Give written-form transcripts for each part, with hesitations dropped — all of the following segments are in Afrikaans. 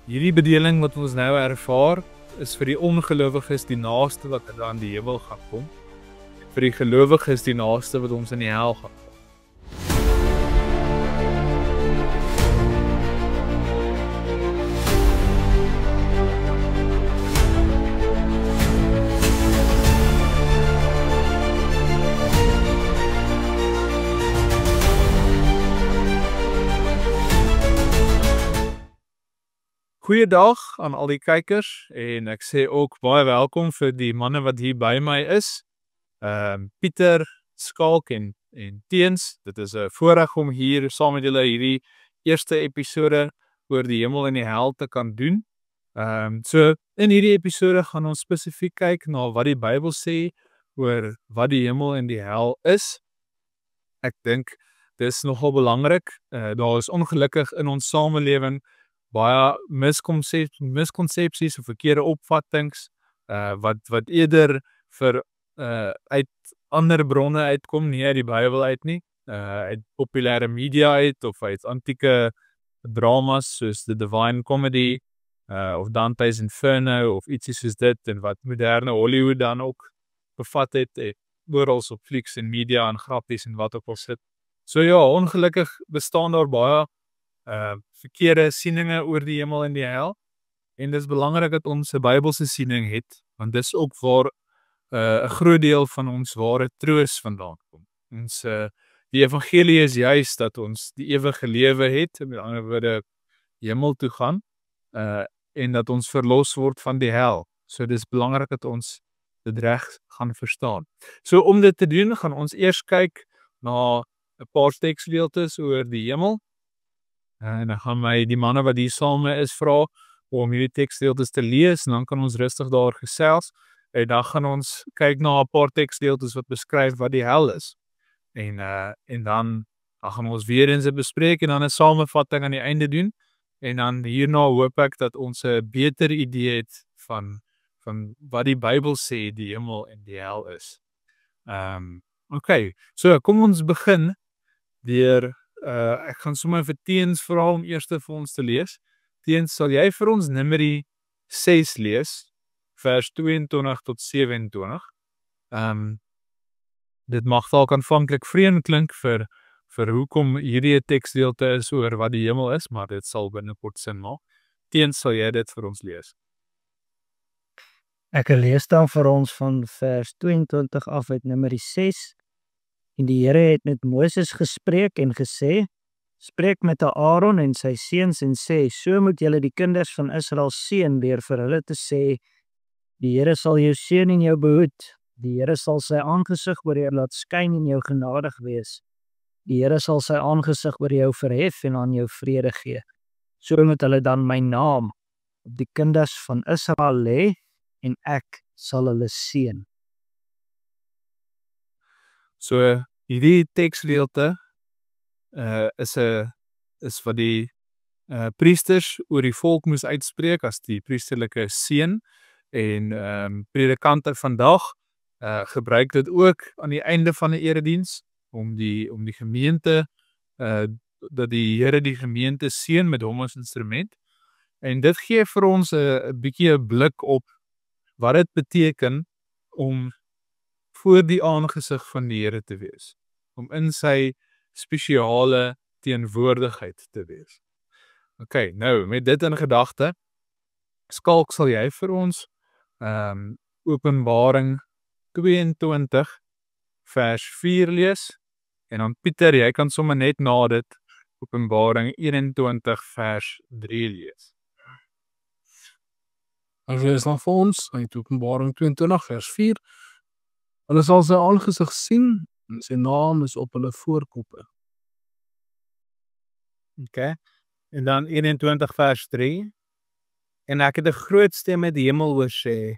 Hierdie bedeling wat ons nou ervaar, is vir die ongelowiges die naaste wat hulle aan die hemel gaan kom. Vir die gelowiges die naaste wat ons in die hel gaan kom. Goeiedag aan al die kykers en ek sê ook baie welkom vir die manne wat hier by my is. Pieter, Skalk en Teens. Dit is 'n voorreg om hier saam met julle hierdie eerste episode oor die hemel en die hel te kan doen. So in hierdie episode gaan ons spesifiek kyk na wat die Bybel sê oor wat die hemel en die hel is. Ek dink dis nogal belangrik. Daar is ongelukkig in ons samelewing baie miskonsepsies of verkeerde opvattings wat eerder vir uit ander bronne uitkom, nie uit die Bybel uit nie, uit populêre media uit of uit antieke dramas soos The Divine Comedy of Dante's Inferno of ietsie soos dit en wat moderne Hollywood dan ook bevat het, oral op flieks en media en grappies en wat ook al sit. So ja, ongelukkig bestaan daar baie verkeerde sieninge oor die hemel en die hel, en dis belangrik dat ons 'n Bybelse siening het, want dis ook waar 'n groot deel van ons ware troos vandaan kom. Die evangelie is juis dat ons die ewige lewe het, met ander woorde hemel toe gaan, en dat ons verlos word van die hel. So dis belangrik dat ons dit reg gaan verstaan. So om dit te doen, gaan ons eers kyk na 'n paar teksgedeeltes oor die hemel. En dan gaan my die manne wat hier saam is vra om hierdie teksgedeeltes te lees, en dan kan ons rustig daar gesels. En dan gaan ons kyk na 'n paar teksgedeeltes wat beskryf wat die hel is. En dan gaan ons weer eens dit bespreek en dan 'n samevatting aan die einde doen. En dan hierna hoop ek dat ons 'n beter idee het van wat die Bybel sê die hemel en die hel is. Okay, so kom ons begin deur ek gaan sommer vir Teens vra om eers vir ons te lees. Teens, sal jy vir ons Numeri 6 lees, vers 22 tot 27? Dit mag dalk aanvanklik vreemd klink vir hoekom hierdie 'n teksgedeelte is oor wat die hemel is, maar dit sal binnekort sin maak. Teens, sal jy dit vir ons lees? Ek lees dan vir ons van vers 22 af uit Numeri 6. En die Here het met Moses gespreek en gesê: "Spreek met Aaron en sy seuns en sê: So moet julle die kinders van Israel seën deur vir hulle te sê: Die Here sal jou seën en jou behoed. Die Here sal sy aangesig oor jou laat skyn en jou genadig wees. Die Here sal sy aangesig oor jou verhef en aan jou vrede gee. So moet hulle dan my naam op die kinders van Israel lê en ek sal hulle seën." So hierdie teksgedeelte is wat die priesters oor die volk moes uitspreek as die priesterlike seën, en predikante vandag gebruik dit ook aan die einde van 'n erediens om die gemeente dat die Here die gemeente seën met hom as instrument. En dit gee vir ons 'n bietjie 'n blik op wat dit beteken om voor die aangesig van die Here te wees, om in sy spesiale teenwoordigheid te wees. Okay, nou met dit in gedagte, Skalk, sal jy vir ons Openbaring 22 vers 4 lees, en dan Pieter, jy kan sommer net na dit Openbaring 21 vers 3 lees. Ek lees dan vir ons uit Openbaring 22 vers 4. Hulle sal sy aangesig sien en sy naam is op hulle voorkoppe. Okay. En dan 21 vers 3. En ek het 'n groot stem uit die hemel hoor sê: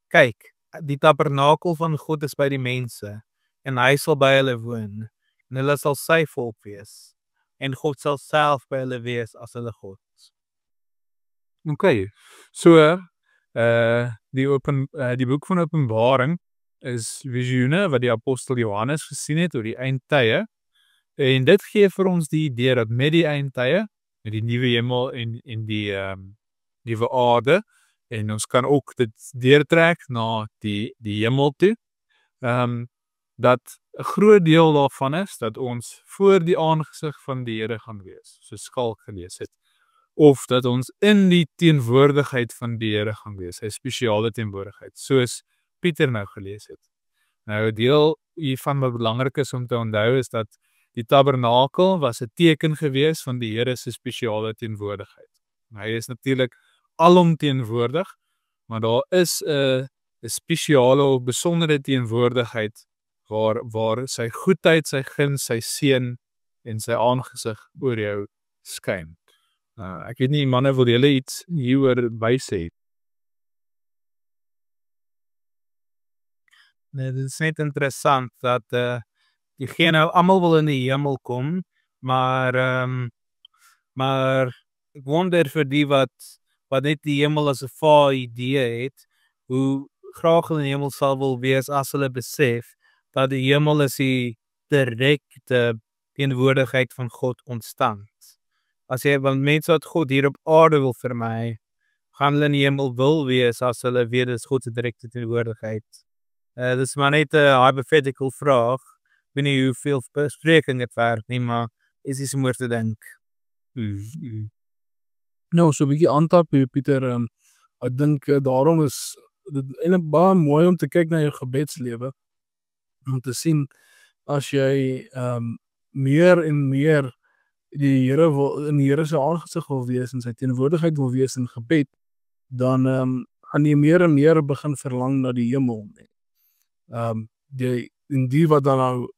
Kyk, die tabernakel van God is by die mense, en hy sal by hulle woon, en hulle sal sy volk wees, en God sal self by hulle wees as hulle God. Okay, so die boek van Openbaring is visioene wat die apostel Johannes gesien het oor die eindtye, en dit gee vir ons die idee dat met die eindtye, met die nuwe hemel en die nuwe aarde en ons kan ook dit deurtrek na die hemel toe. Dat 'n groot deel daarvan is dat ons voor die aangesig van die Here gaan wees, soos Skalk gelees het, of dat ons in die teenwoordigheid van die Here gaan wees, sy spesiale teenwoordigheid, soos Pieter nou gelees het. Nou 'n deel hiervan wat belangrik is om te onthou is dat die tabernakel was 'n teken gewees van die Here se spesiale teenwoordigheid. Hy is natuurlik alomteenwoordig, maar daar is 'n spesiale of besondere teenwoordigheid waar sy goedheid, sy guns, sy seën en sy aangesig oor jou skyn. Ek weet nie, manne, wil julle iets hieroor bysê? Nee, dit is net interessant dat diegene almal wil in die hemel kom, maar ek wonder vir die wat net die hemel as 'n vae idee het, hoe graag hulle in die hemel sal wil wees as hulle besef dat die hemel is die direkte teenwoordigheid van God ontstaan. Want mense wat God hier op aarde wil vermy, gaan hulle in die hemel wil wees as hulle weet dis God se direkte teenwoordigheid. Dis maar net 'n hypothetical vraag. Ek weet nie hoeveel bespreking dit werd nie, maar is iets om oor te dink. Nou, so 'n bietjie aantap hier, Pieter, ek dink daarom is dit eintlik baie mooi om te kyk na jou gebedslewe, om te sien as jy meer en meer die Here wil in die Here se aangesig wil wees en sy teenwoordigheid wil wees in gebed, dan gaan jy meer en meer begin verlang na die hemel. Die wat dan nou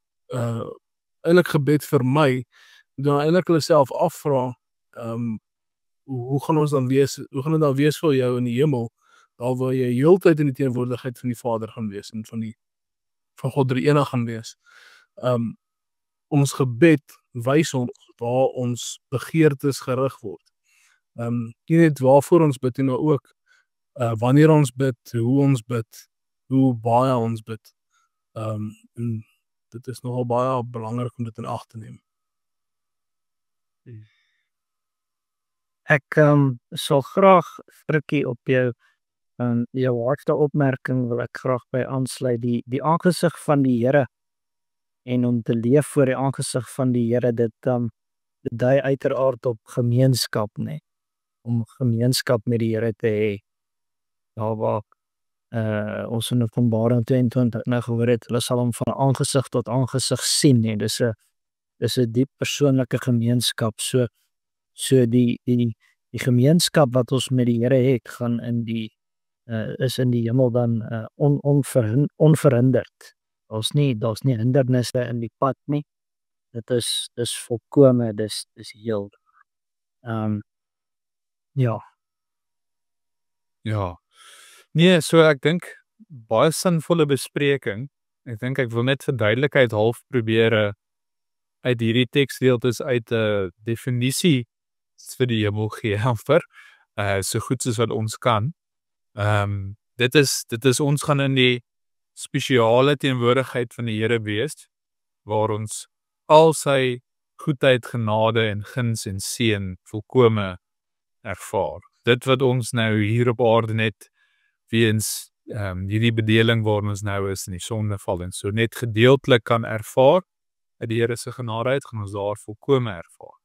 eintlik gebed vermy, dan eintlik hulle self afvra, hoe gaan dit dan wees vir jou in die hemel, daar waar jy heeltyd in die teenwoordigheid van die Vader gaan wees en van God drie-enig gaan wees. Ons gebed wys ons waar ons begeertes gerig word. Nie net waarvoor ons bid, maar ook wanneer ons bid, hoe ons bid, hoe baie ons bid. En dit is nogal baie belangrik om dit in ag te neem. Ek sal graag Frikkie op jou hardste opmerking wil ek graag by aansluit, die aangesig van die Here en om te leef voor die aangesig van die Here, dit dui uiteraard op gemeenskap, nee, om gemeenskap met die Here te hê. Daar waar ons in Openbaring 22 nou gehoor het, hulle sal hom van aangesig tot aangesig sien, nee, dis 'n diep persoonlike gemeenskap, so die gemeenskap wat ons met die Here het, gaan is in die hemel dan onverhinderd. Daar's nie hindernisse in die pad nie. Dit is volkome, dis heel. Ja. Ja. Nee, so ek dink baie sinvolle bespreking. Ek dink ek wil net vir duidelikheid half probeer uit hierdie teksdeeltes uit 'n definisie vir die hemel gee, amper, so goed soos wat ons kan. Dit is ons gaan in die spesiale teenwoordigheid van die Here wees, waar ons al sy goedheid, genade en guns en seën volkome ervaar. Dit wat ons nou hier op aarde net weens hierdie bedeling waar ons nou is in die sondeval en so net gedeeltelik kan ervaar, uit die Here se genade uit gaan ons daar volkome ervaar.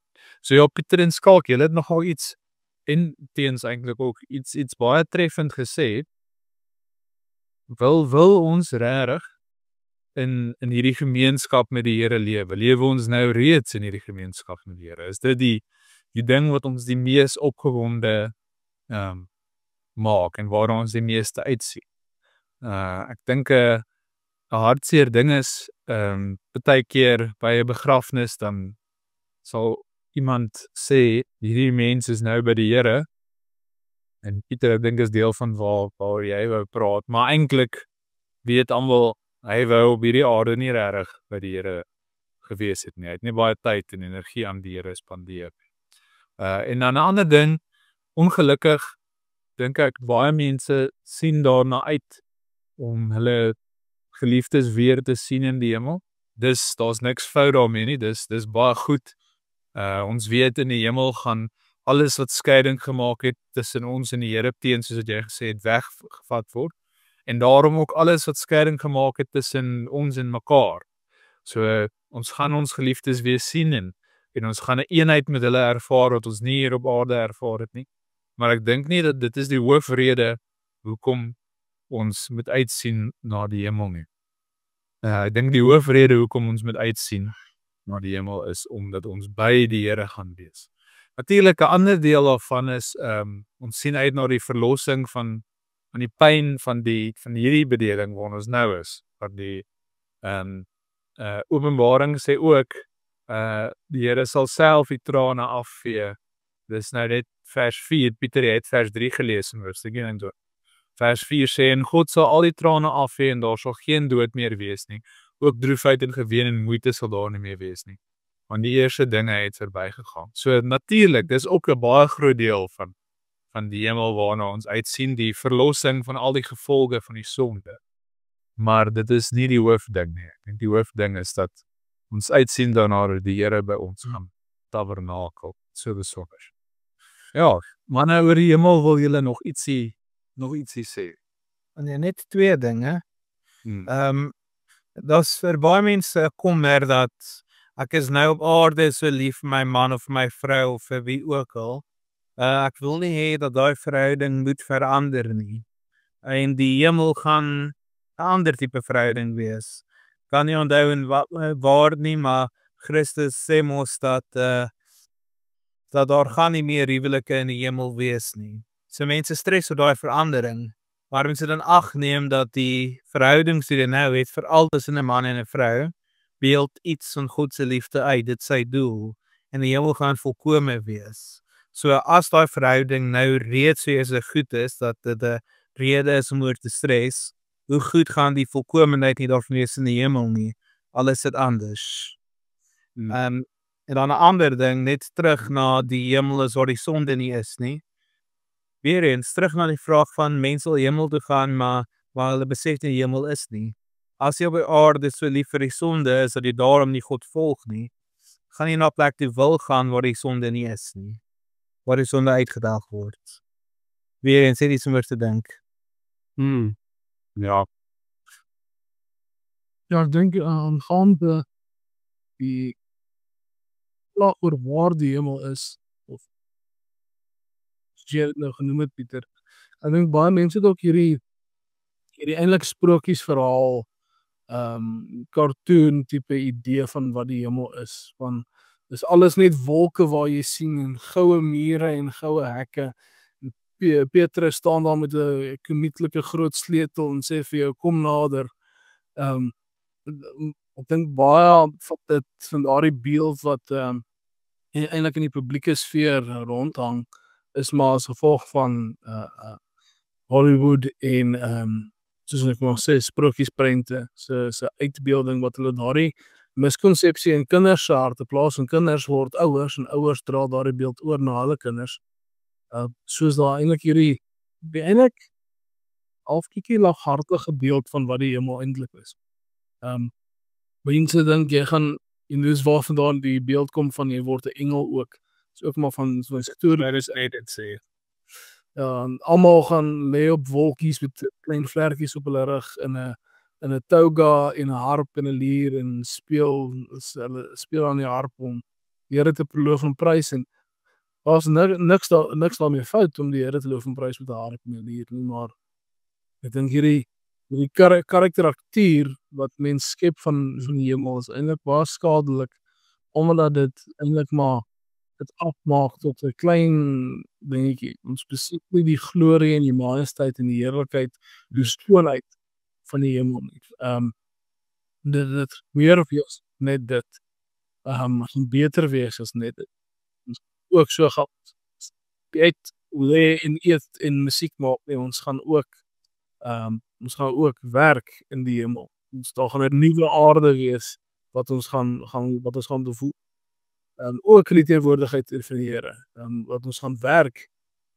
So ja, Pieter en Skalk, julle het nogal iets, en teens eintlik ook iets baie treffend gesê. Wil ons regtig in hierdie gemeenskap met die Here lewe ons nou reeds in hierdie gemeenskap met die Here? Is dit die ding wat ons die mees opgewonde maak en waar ons die meeste uitsien? Ek dink 'n hartseer ding is, baie keer by 'n begrafnis dan sal iemand sê, hierdie mens is nou by die Here, en Pieter, ek dink is deel van waar jy wou praat, maar eintlik weet almal, hy wou op hierdie aarde nie regtig by die Here gewees het nie. Hy het nie baie tyd en energie aan die Here spandeer. En dan 'n ander ding, ongelukkig dink ek baie mense sien daarna uit om hulle geliefdes weer te sien in die hemel. Daar's niks fout daarmee nie, dis baie goed. Ons weet in die hemel gaan alles wat skeiding gemaak het tussen ons en die Here teen soos wat jy gesê het weggevat word. En daarom ook alles wat skeiding gemaak het tussen ons en mekaar. So ons gaan ons geliefdes weer sien en ons gaan 'n eenheid met hulle ervaar wat ons nie hier op aarde ervaar het nie. Maar ek dink nie dat dit is die hoofrede hoekom ons moet uitsien na die hemel nie. Ek dink die hoofrede hoekom ons moet uitsien na die hemel is omdat ons by die Here gaan wees. Natuurlik 'n ander deel daarvan is ons sien uit na die verlossing van die pyn van hierdie bedeling waar ons nou is. Want die Openbaring sê ook die Here sal self die trane afvee. Dis nou net vers 4, Pieter het vers 3 gelees in hoofstuk 1 en 2. Vers 4 sê en God sal al die trane afvee en daar sal geen dood meer wees nie. Ook droefheid en geween en moeite sal daar nie meer wees nie. Want die eerste dinge het verbygegaan. So natuurlik, dis ook 'n baie groot deel van die hemel waarna ons uitsien, die verlossing van al die gevolge van die sonde. Maar dit is nie die hoofding nie. Ek dink die hoofding is dat ons uitsien daarna dat die Here by ons gaan tabernakel. So besonder. Ja, manne oor die hemel wil julle nog ietsie sê. En jy net twee dinge. Daar's vir baie mense kommer dat ek is nou op aarde so lief vir my man of my vrou of vir wie ook al. Ek wil nie hê dat daai verhouding moet verander nie. En die hemel gaan 'n ander tipe verhouding wees. Kan nie onthou in wat waar nie, maar Christus sê mos dat daar gaan nie meer huwelike in die hemel wees nie. So mense stres oor daai verandering, maar mense dan ag neem dat die verhoudings wat jy nou het, veral tussen 'n man en 'n vrou, beeld iets van God se liefde uit, dit sy doel, en die hemel gaan volkome wees. So as daai verhouding nou reeds so goed is, dat dit 'n rede is om oor te stres, hoe goed gaan die volkomenheid nie daarvan wees in die hemel nie, al is dit anders. En dan 'n ander ding, net terug na die hemel is waar die sonde nie is nie. Weer eens, terug na die vraag van mense wil hemel toe gaan, maar hulle besef nie die hemel is nie. As jy op die aarde so lief vir die sonde is, dat jy daarom nie God volg nie, gaan jy na 'n plek toe wil gaan waar die sonde nie is nie. Waar die sonde uitgedaag word. Weer eens, het iets om oor te dink. Ja. Ja, ek dink aangaande die vraag oor waar die hemel is, of soos jy dit nou genoem het, Pieter. Ek dink baie mense het ook hierdie eintlik sprokiesverhaal, cartoon tipe idee van wat die hemel is. Van dis alles net wolke waar jy sien en goue mure en goue hekke. Petrus staan daar met 'n konietlike groot sleutel en sê vir jou kom nader. Ek dink baie van dit van daardie beeld wat eintlik in die publieke sfeer rondhang is maar as gevolg van Hollywood en soos ek maar sê sprokiesprente se uitbeelding wat hulle daardie miskonsepsie in kinders se harte plaas en kinders word ouers en ouers dra daardie beeld oor na hulle kinders. Soos daar eintlik hierdie eintlik halfkiekie laghartige beeld van wat die hemel eintlik is. Mense dink jy gaan en dis waarvandaan die beeld kom van jy word 'n engel ook. Dis ook maar van so 'n storie is net dit sê. Ja, almal gaan lê op wolkies met klein vlerkies op hulle rug in 'n toga en 'n harp en 'n lier en hulle speel aan die harp om die Here te loof en prys en daar's niks daarmee fout om die Here te loof en prys met 'n harp en 'n lier nie, maar ek dink hierdie karakteraktuur wat mens skep van die hemel is eintlik baie skadelik omdat dit eintlik maar dit afmaak tot 'n klein dingetjie. Ons besef nie die glorie en die majesteit en die heerlikheid, die skoonheid van die hemel nie. Dit meer of eens net dit. Gaan beter wees as net dit. Ons ook so gaan lê en eet en musiek maak nie. Ons gaan ook werk in die hemel. Daar gaan 'n nuwe aarde wees wat ons gaan bevoer. Ook in die teenwoordigheid van die Here. Wat ons gaan werk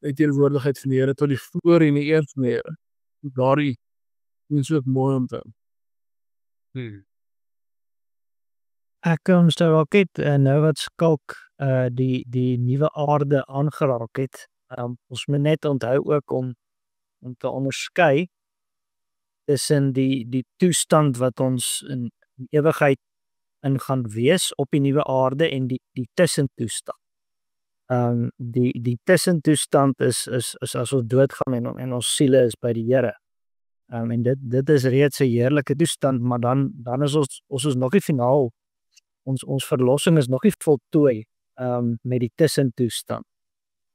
in die teenwoordigheid van die Here tot die glorie en die eer van die Here. Daardie is ook mooi om te Ek onthou ook net nou wat Skalk die nuwe aarde aangeraak het. Ons moet net onthou ook om te onderskei tussen die toestand wat ons in ewigheid in gaan wees op die nuwe aarde en die tussentoestand. Die tussentoestand is as ons doodgaan en ons siele is by die Here. En dit is reeds 'n heerlike toestand, maar dan is ons is nog nie finaal. Ons verlossing is nog nie voltooi met die tussentoestand.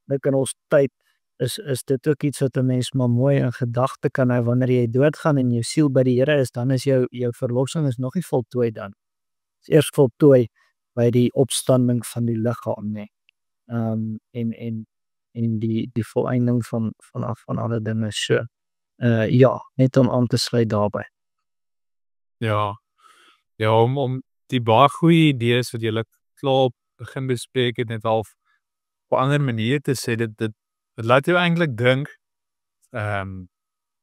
Dit in ons tyd is dit ook iets wat 'n mens maar mooi in gedagte kan hou wanneer jy doodgaan en jou siel by die Here is, dan is jou verlossing is nog nie voltooi dan. Is eers voltooi by die opstanding van die liggaam, nê. En die volëinding van alle dinge so. Ja, net om aan te sluit daarby. Ja, om die baie goeie idees wat julle klaar op begin bespreek het net half op 'n ander manier te sê, dit laat jou eintlik dink,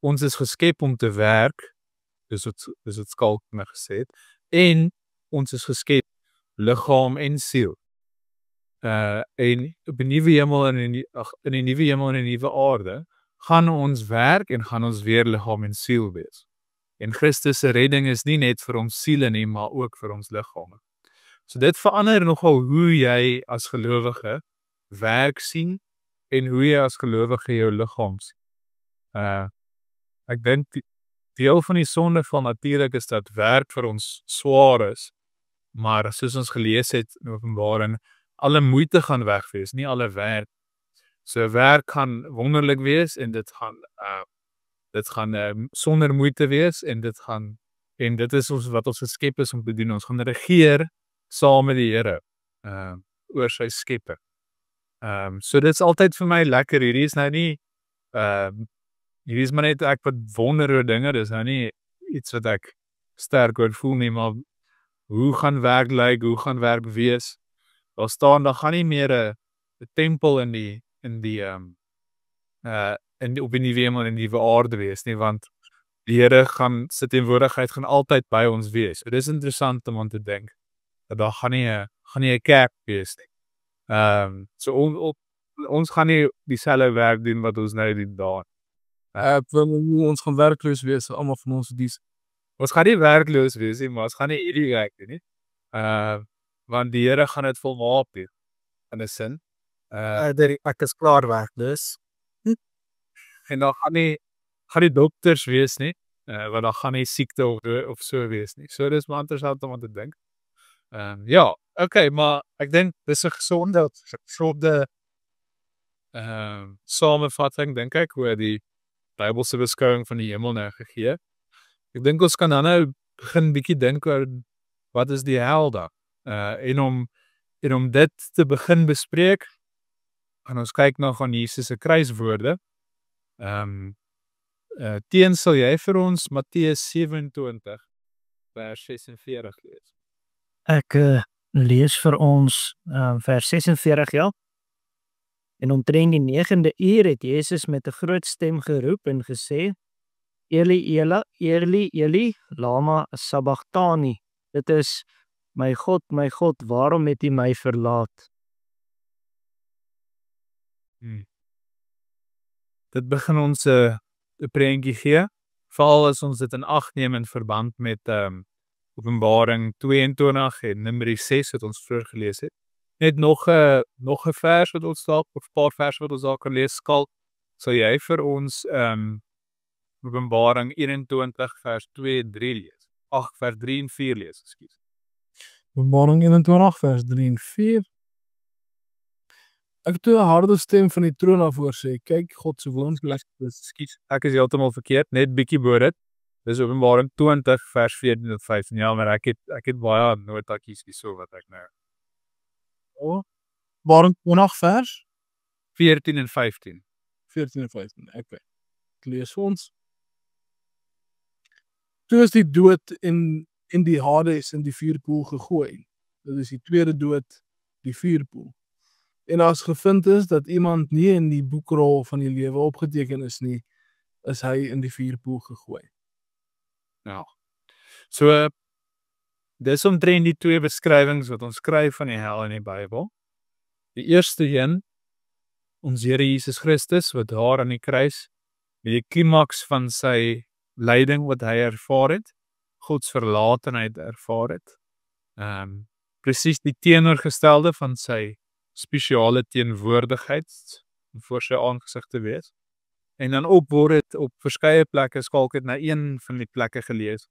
ons is geskep om te werk, dis wat Skalk my gesê het, en ons is geskep liggaam en siel. En op 'n nuwe hemel en in die nuwe hemel en in die nuwe aarde gaan ons werk en gaan ons weer liggaam en siel wees. En Christus se redding is nie net vir ons siele nie, maar ook vir ons liggame. So dit verander nogal hoe jy as gelowige werk sien en hoe jy as gelowige jou liggaam sien. Ek dink deel van die sonde van natuurlik is dat werk vir ons swaar is, maar soos ons gelees het in Openbaring, alle moeite gaan weg wees, nie alle werk. So werk gaan wonderlik wees en dit gaan sonder moeite wees en dit is wat ons geskep is om te doen. Ons gaan regeer saam met die Here oor sy skepping. So dit is altyd vir my lekker. Hierdie is nou nie hierdie is maar net ek wat wonder oor dinge. Dis nou nie iets wat ek sterk oor voel nie, maar hoe gaan werk lyk, hoe gaan werk wees? Daar staan, daar gaan nie meer 'n tempel op die nuwe hemel en die nuwe aarde wees nie, want die Here sy teenwoordigheid gaan altyd by ons wees. So dis interessant om aan te dink dat daar gaan nie 'n kerk wees nie. So ons gaan nie dieselfde werk doen wat ons nou doen daar. Ons gaan werkloos wees, almal van ons dies. Ons gaan nie werkloos wees nie, maar ons gaan nie hierdie werk doen nie. Want die Here gaan dit volmaak doen in 'n sin. Ek is klaar werkloos. En dan gaan nie dokters wees nie, want dan gaan nie siekte of so wees nie. So dis maar interessant om aan te dink. Ja, okay, maar ek dink dis 'n gesonde samevatting dink ek oor die Bybelse beskouing van die hemel nou gegee. Ek dink ons kan dan nou begin bietjie dink oor wat is die hel dan? En om dit te begin bespreek, gaan ons kyk na van Jesus se kruiswoorde. Teens sal jy vir ons Matteus 27 vers 46 lees. Ek lees vir ons vers 46, ja. En omtrent die 9de uur het Jesus met 'n groot stem geroep en gesê: Eli, Eli, lama sabachthani. Dit is: my God, waarom het U my verlaat? Dit begin ons 'n prentjie gee, veral as ons dit in ag neem in verband met Openbaring 22 en Numeri 6 wat ons vroeër gelees het. Net nog 'n vers wat ons dalk of 'n paar verse wat ons dalk kan lees. Skalk, sal jy vir ons Openbaring 21 vers 2 en 3 lees? Vers 3 en 4 lees, ekskuus. Openbaring 21 vers 3 en 4. Ek het 'n harde stem van die troon af hoor sê: kyk, God se woonsplek. Ekskuus, ek is heeltemal verkeerd, net bietjie bo dit. Dis Openbaring 20 vers 14 en 15. Ja, maar ek het baie notaatjies hierso wat ek nou. Openbaring 20 vers 14 en 15. 14 en 15. Ek lees vir ons. Toe is die dood in die Hades in die vuurpoel gegooi. Dit is die tweede dood, die vuurpoel. En as gevind is dat iemand nie in die boekrol van die lewe opgeteken is nie, is hy in die vuurpoel gegooi. Ja. So dis omtrent die twee beskrywings wat ons kry van die hel in die Bybel. Die eerste een, ons Here Jesus Christus, wat daar aan die kruis, met die klimaks van sy lyding wat hy ervaar het, Gods verlatenheid ervaar het. Presies die teenoorgestelde van sy spesiale teenwoordigheid voor sy aangesig te wees. En dan ook word dit op verskeie plekke, Skalk het na een van die plekke gelees,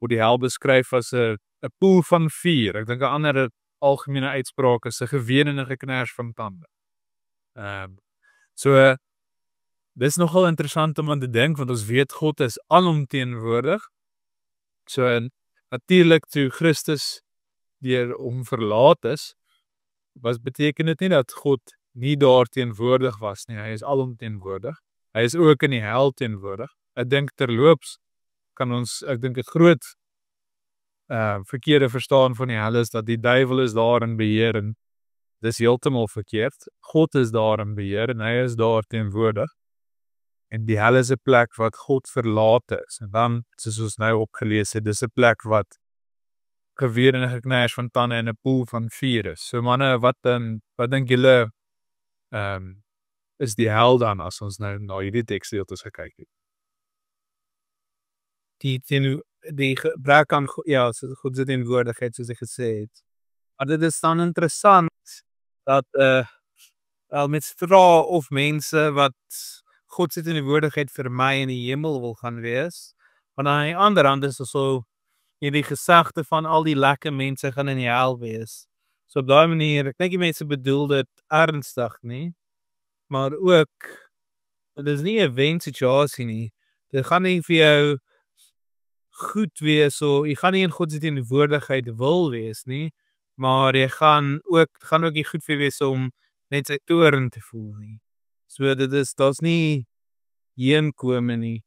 word die hel beskryf as 'n poel van vuur. Ek dink 'n ander algemene uitspraak is 'n geween en 'n geknars van tande. So, dis nogal interessant om aan te dink, want ons weet God is alomteenwoordig. So, natuurlik toe Christus deur hom verlaat is, beteken dit nie dat God nie daar teenwoordig was nie. Hy is alomteenwoordig. Hy is ook in die hel teenwoordig. Ek dink terloops kan ons, ek dink 'n groot verkeerde verstaan van die hel is dat die duiwel is daar in beheer en dis heeltemal verkeerd. God is daar in beheer en hy is daar teenwoordig. En die hel is 'n plek wat God verlaat is. En dan, soos ons nou opgelees het, dis 'n plek wat geween en 'n geknars van tande en 'n poel van vuur is. So manne, wat dink julle is die hel dan as ons nou na hierdie teksdeeltes gekyk het? Die gebrek aan God se teenwoordigheid, soos ek gesê het. Maar dit is dan interessant dat wel met vra of mense wat God se teenwoordigheid vir my in die hemel wil gaan wees, want aan die ander hand is so hierdie gesegde van al die lekker mense gaan in die hel wees. So op daai manier, ek dink die mense bedoel dit ernstig nie, maar ook dit is nie 'n wensituasie nie. Dit gaan nie vir jou goed wees, so jy gaan nie in God se teenwoordigheid wil wees nie, maar jy gaan ook nie goed vir wees om net sy toorn te voel nie. So daar's nie heenkome nie.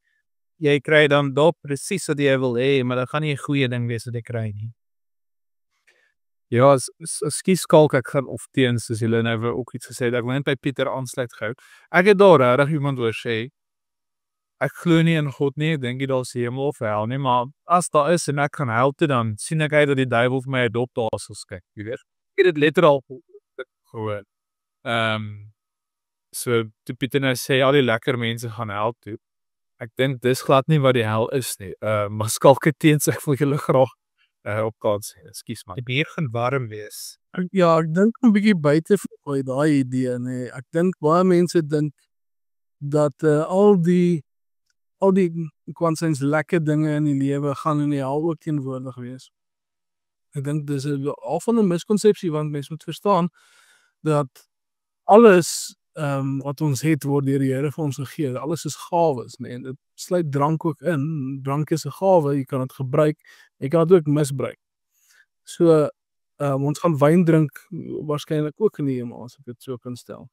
Jy kry dan daar presies wat jy wil hê, maar dit gaan nie 'n goeie ding wees wat jy kry nie. Ja, ekskuus Skalk, ek gaan of teens, soos julle nou ook iets gesê het, ek wil net by Pieter aansluit gou. Ek het daar regtig iemand oor sê, ek glo nie in God nie, ek dink nie daar's hemel of hel nie, maar as daar is en ek gaan hel toe, dan sien ek uit dat die duiwel vir my 'n dop daar sal skik, jy weet. Ek het dit letterlik gehoor. So, toe Pieter nou sê, al die lekker mense gaan hel toe, ek dink dis glad nie wat die hel is nie. Maar Skalk het teens, ek wil julle graag op kans sê, ekskuus man. Die bier gaan warm wees. Ek dink 'n bietjie buite van daai idee, nee. Ek dink baie mense dink dat al die kwansins lekker dinge in die lewe gaan in die hel ook teenwoordig wees. Ek dink dis al van 'n miskonsepsie, want mense moet verstaan dat alles wat ons het word deur die Here vir ons gegee. Alles is gawes, nee, en dit sluit drank ook in. Drank is 'n gawe, jy kan dit gebruik, jy kan dit ook misbruik. So ons gaan wyn drink waarskynlik ook in die hemel, as ek dit so kan stel.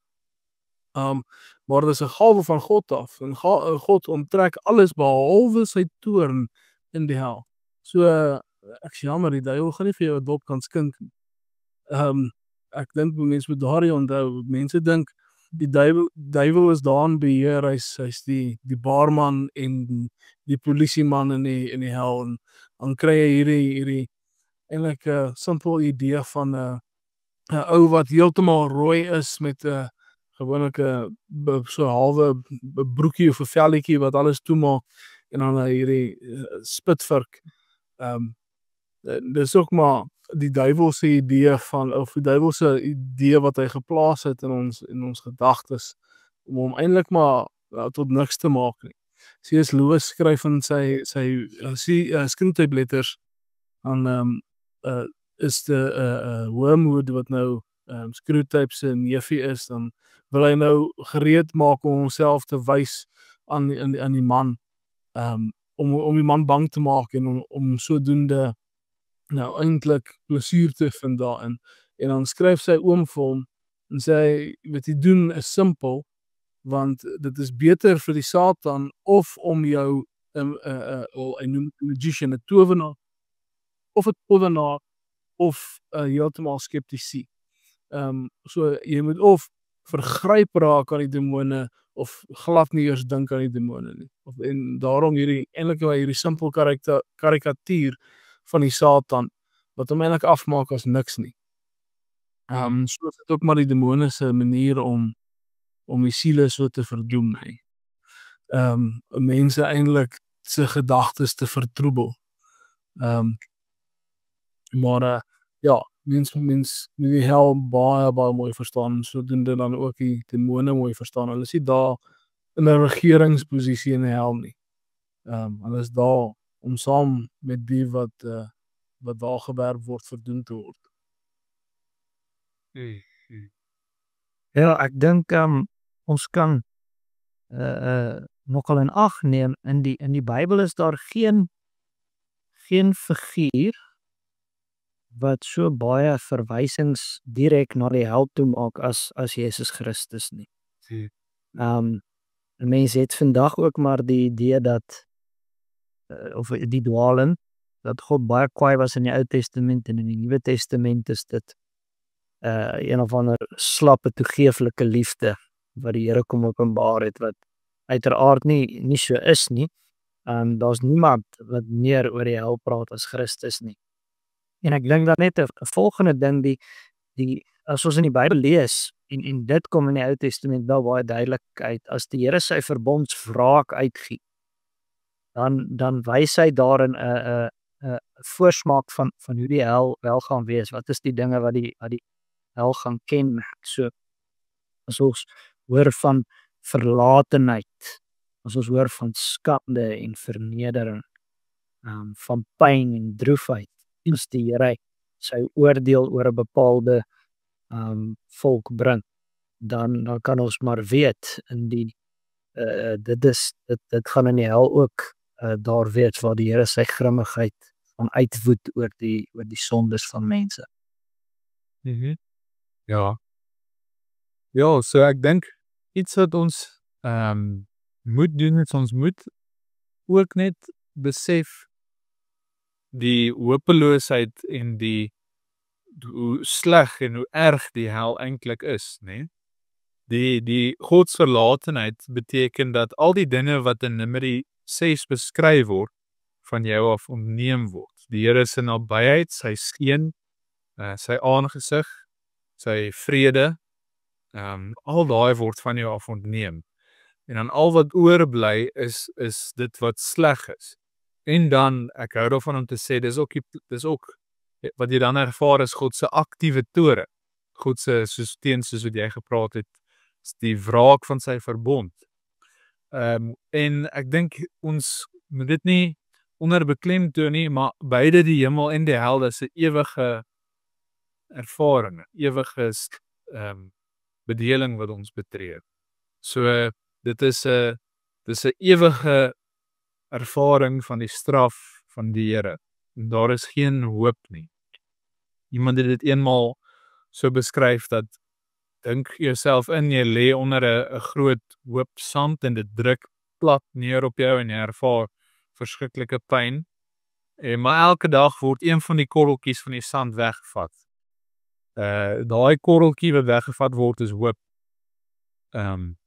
Maar dit is 'n gawe van God af, en God onttrek alles behalwe sy toorn in die hel. So ek is jammer, die duiwel gaan nie vir jou 'n dop kan skink nie. Ek dink mense moet daarin onthou, mense dink die duiwel is daar in beheer, hy's die baarman en die polisieman in die hel, en dan kry jy hierdie eintlik 'n simpel idee van 'n ou wat heeltemal rooi is met 'n gewone so halwe broekie of 'n velletjie wat alles toemaak, en dan hierdie spitvurk. Dis ook maar die duiwelse idee of die duiwelse idee wat hy geplaas het in ons gedagtes, om hom eintlik maar tot niks te maak nie. C.S. Lewis skryf in sy skryftabletters aan is Wormwood wat nou Screwtape se neefie is, dan wil hy nou gereed maak om homself te wys aan die man, om die man bang te maak en om sodoende nou eintlik plesier te vind daarin. En dan skryf sy oom vir hom en sê wat hy doen is simpel, want dit is beter vir die Satan of om jou hy noem 'n magician, 'n towenaar, of heeltemal skeptisie. So jy moet of vergryp raak aan die demone of glad nie eers dink aan die demone nie. En daarom hierdie simpel karikatuur van die Satan wat hom eintlik afmaak as niks nie. So is dit ook maar die demone se manier om die siele so te verdoem, hè. Mense eintlik se gedagtes te vertroebel. Maar ja, mens moet die hel baie mooi verstaan, sodoende dan ook die demone mooi verstaan. Hulle is nie daar in 'n regeringsposisie in die hel nie. Hulle is daar om saam met die wat daar gewerp word verdoem te word. Ja, ek dink ons kan nogal in ag neem in die Bybel is daar geen figuur wat so baie verwysings direk na die hel toe maak as Jesus Christus nie. Mense het vandag ook maar die idee dat of die dwaling dat God baie kwaai was in die Ou Testament en in die Nuwe Testament is dit een of ander slappe toegeeflike liefde wat die Here kom openbaar het wat uiteraard nie so is nie. Daar's niemand wat meer oor die hel praat as Christus nie. En ek dink dat net 'n volgende ding die as ons in die Bybel lees en dit kom in die Ou Testament wel baie duidelik uit, as die Here sy verbondswraak uitgiet, dan wys hy daarin 'n voorsmaak van hoe die hel wel gaan wees. Wat is die dinge wat die hel gaan kenmerk? So as ons hoor van verlatenheid, as ons hoor van skande en vernedering, van pyn en droefheid, as die Here sy oordeel oor 'n bepaalde volk bring, dan kan ons maar weet in die dit gaan in die hel ook daar wees waar die Here sy grimmigheid van uitwoed oor die sondes van mense. Ja. Ja, so ek dink iets wat ons moet doen is ons moet ook net besef die hopeloosheid en hoe sleg en hoe erg die hel eintlik is, né? Die godsverlatenheid beteken dat al die dinge wat in Numeri 6 beskryf word van jou af ontneem word. Die Here se nabyheid, sy skeen, sy aangesig, sy vrede, al daai word van jou af ontneem. En dan al wat oorbly is dit wat sleg is. En dan, ek hou daarvan om te sê, dis ook wat jy dan ervaar is God se aktiewe toorn. God se soos wat jy gepraat het, is die wraak van sy verbond. En ek dink ons moet dit nie onderbeklemtoon nie, maar beide die hemel en die hel is 'n ewige ervaring, ewige bedeling wat ons betree. So dit is 'n ewige ervaring van die straf van die Here. En daar is geen hoop nie. Iemand het dit eenmaal so beskryf dat dink jouself in, jy lê onder 'n groot hoop sand en dit druk plat neer op jou en jy ervaar verskriklike pyn. Maar elke dag word een van die korreltjies van die sand weggevat. Daai korreltjie wat weggevat word is hoop.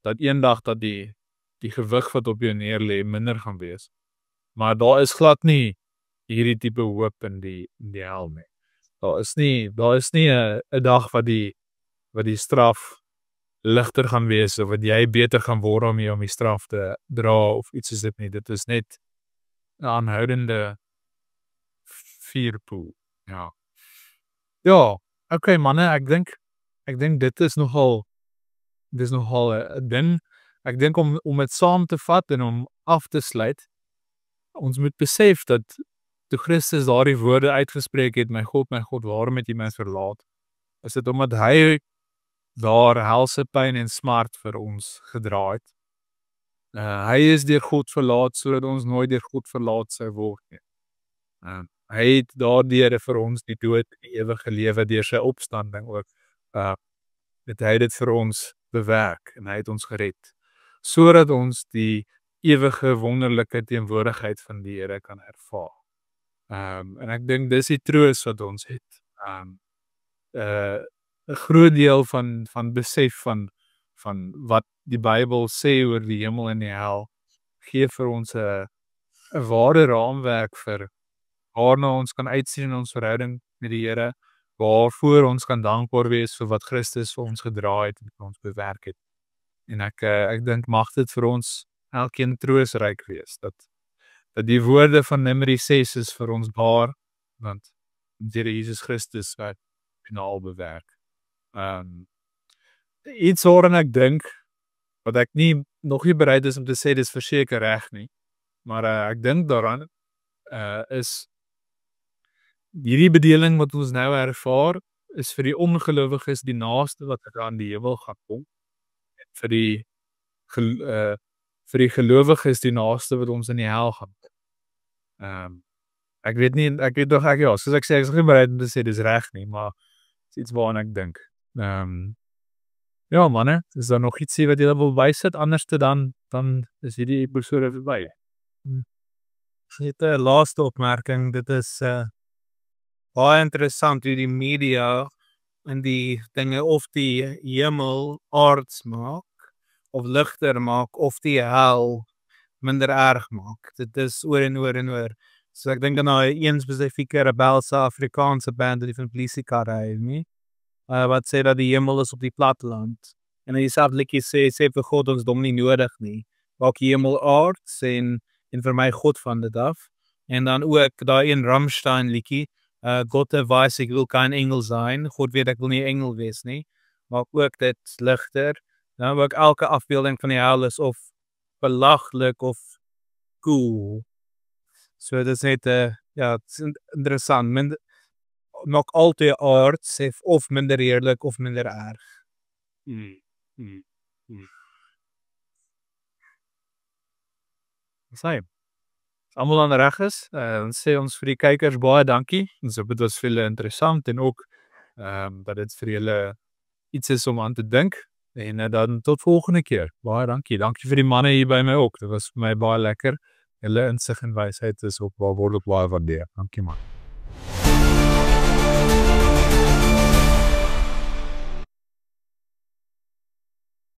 Dat eendag dat die gewig wat op jou neer lê minder gaan wees. Maar daar is glad nie hierdie tipe hoop in die hel nie. Daar is nie 'n dag wat die straf ligter gaan wees of wat jy beter gaan word om die straf te dra of iets soos dit nie. Dit is net 'n aanhoudende vuurpoel. Ja. Ja, okay manne, ek dink dit is nogal 'n ding. Ek dink om dit saam te vat en om af te sluit, ons moet besef dat toe Christus daardie woorde uitgespreek het, my God, waarom het U my verlaat? Is dit omdat hy daar helse pyn en smart vir ons gedra het. Hy is deur God verlaat sodat ons nooit deur God verlaat sou word nie. Hy het daardeur vir ons die dood en die ewige lewe deur sy opstanding ook het hy dit vir ons bewerk en hy het ons gered sodat ons die ewige wonderlike teenwoordigheid van die Here kan ervaar. En ek dink dis die troos wat ons het. 'n groot deel van besef van wat die Bybel sê oor die hemel en die hel gee vir ons 'n ware raamwerk vir waarna ons kan uitsien in ons verhouding met die Here, waarvoor ons kan dankbaar wees vir wat Christus vir ons gedra het en vir ons bewerk het. En ek dink mag dit vir ons elkeen troosryk wees, dat die woorde van Numeri 6 is vir ons waar, want deur Jesus Christus wat finaal bewerk. Iets waarin ek dink, wat ek nog nie bereid is om te sê dis verseker reg nie, maar ek dink daaraan is hierdie bedeling wat ons nou ervaar, is vir die ongelowiges die naaste wat aan die hemel gaan kom, en vir die gelowiges die naaste wat ons in die hel gaan kom. Ek weet nog, soos ek sê, ek is nie bereid om te sê dis reg nie, maar is iets waaraan ek dink. Ja manne, is daar nog iets wat julle wil bysit, anders dan is hierdie episode verby. Net 'n laaste opmerking, dit is baie interessant hoe die media en die dinge of die hemel aards maak, of ligter maak, of die hel minder erg maak. Dit is oor en oor en oor. So ek dink aan een spesifieke rebelse Afrikaanse band wat die van polisiekarre nie? Wat sê dat die hemel is op die platteland. En die selfde liedjie sê vir God ons dom nie nodig nie. Maak die hemel aards en vir my God van dit af. En dan ook daai een Rammstein liedjie, God weiß ek wil kein engel sein, God weet ek wil nie engel wees nie. Maak ook dit ligter. Dan ook elke afbeelding van die hel is of belaglik of cool. So dit is net ja, het is interessant. Maak altyd aards of minder eerlik of minder erg. Sê, almal aan reg is, dan sê ons vir die kykers baie dankie. Ons hoop dit was vir julle interessant en ook dat dit vir julle iets is om aan te dink. En dan tot volgende keer. Baie dankie. Dankie vir die manne hier by my ook. Dit was vir my baie lekker. Julle insig en wysheid is ook baie waardeer. Dankie man.